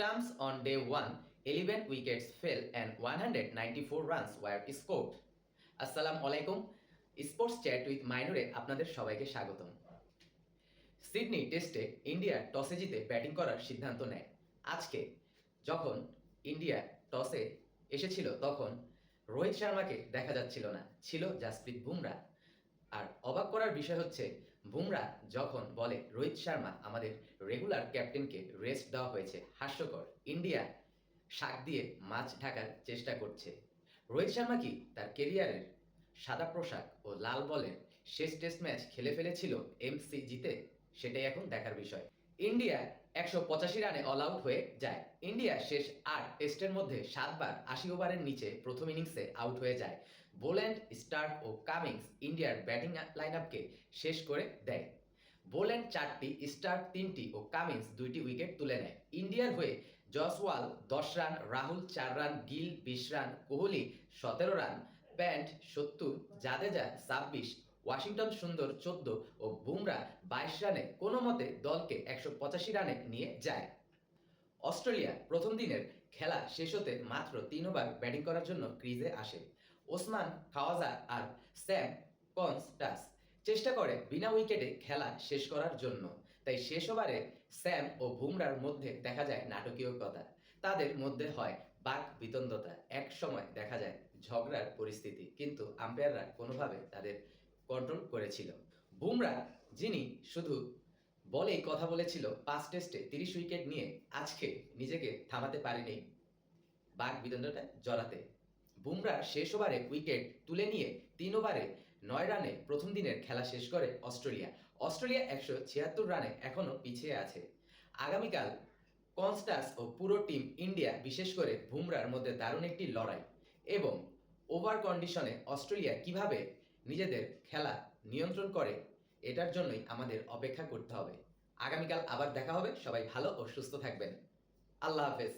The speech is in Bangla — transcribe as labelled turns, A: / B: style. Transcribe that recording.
A: Stumps on day 1, 11 wickets fell and 194 runs were scored. আসসালামু আলাইকুম, স্পোর্টস চ্যাট উইথ মাইনুরে আপনাদের সবাইকে স্বাগতম। সিডনি টেস্টে ইন্ডিয়া টসে জিতে ব্যাটিং করার সিদ্ধান্ত নেয়। আজকে যখন ইন্ডিয়া টসে এসেছিল তখন রোহিত শর্মাকে দেখা যাচ্ছিল না, ছিল জাসপ্রীত বুমরা। আর অবাক করার বিষয় হচ্ছে বুমরা যখন বলে রোহিত শর্মা আমাদের রেগুলার ক্যাপ্টেনকে রেস্ট দেওয়া হয়েছে, হাস্যকর। ইন্ডিয়া শাক দিয়ে মাছ ঢাকার চেষ্টা করছে। রোহিত শর্মা কি তার কেরিয়ারের সাদা পোশাক ও লাল বলের শেষ টেস্ট ম্যাচ খেলে ফেলেছিল এমসি জিতে? সেটাই এখন দেখার বিষয়। ইন্ডিয়া 185 রানে অল আউট হয়ে যায়। ইন্ডিয়া শেষ 8 টেস্টের মধ্যে 7 বার 80 ওভারের নিচে প্রথম ইনিংসে আউট হয়ে যায়। বোল্যান্ড, স্টার্ক ও কামিন্স ইন্ডিয়ার ব্যাটিং লাইনআপকে শেষ করে দেয়। বোল্যান্ড 4টি, স্টার্ক 3টি ও কামিন্স 2টি উইকেট তুলে নেয়। ইন্ডিয়ার হয়ে Jaiswal 10 run, Rahul 4 run, Gill 20 run, Kohli 17 run, pant 70, Jadeja 26, Washington সুন্দর 14 ও বুমরা 22 রানে কোনো মতে দলকে 185 রানে নিয়ে যায়। অস্ট্রেলিয়া প্রথম দিনের খেলা শেষ হতে মাত্র 3 ওভার ব্যাটিং করার জন্য ক্রিজে আসে। ওসমান খাওয়াজা আর স্যাম কনস্টাস চেষ্টা করে বিনা উইকেটে খেলা শেষ করার জন্য। তাই শেষ ওভারে স্যাম ও বুমরার মধ্যে দেখা যায় নাটকীয়তা, তাদের মধ্যে হয় বাক বিতণ্ডতা, এক সময় দেখা যায় ঝগড়ার পরিস্থিতি, কিন্তু আম্পায়াররা কোনোভাবে তাদের কন্ট্রোল করেছিল। বুমরা, যিনি শুধু বলেই কথা বলেছিল 5 টেস্টে 30 উইকেট নিয়ে, আজকে নিজেকে থামাতে পারেনি বাক বিতণ্ডাটা জড়াতে। বুমরা শেষ ওভারে উইকেট তুলে নিয়ে 3 ওভারে 9 রানে প্রথম দিনের খেলা শেষ করে অস্ট্রেলিয়া। অস্ট্রেলিয়া 176 রানে এখনও পিছিয়ে আছে। আগামীকাল কনস্টাস ও পুরো টিম ইন্ডিয়া, বিশেষ করে বুমরার মধ্যে দারুণ একটি লড়াই, এবং ওভার কন্ডিশনে অস্ট্রেলিয়া কিভাবে নিজেদের খেলা নিয়ন্ত্রণ করে, এটার জন্যই আমাদের অপেক্ষা করতে হবে। আগামীকাল আবার দেখা হবে। সবাই ভালো ও সুস্থ থাকবেন। আল্লাহ হাফেজ।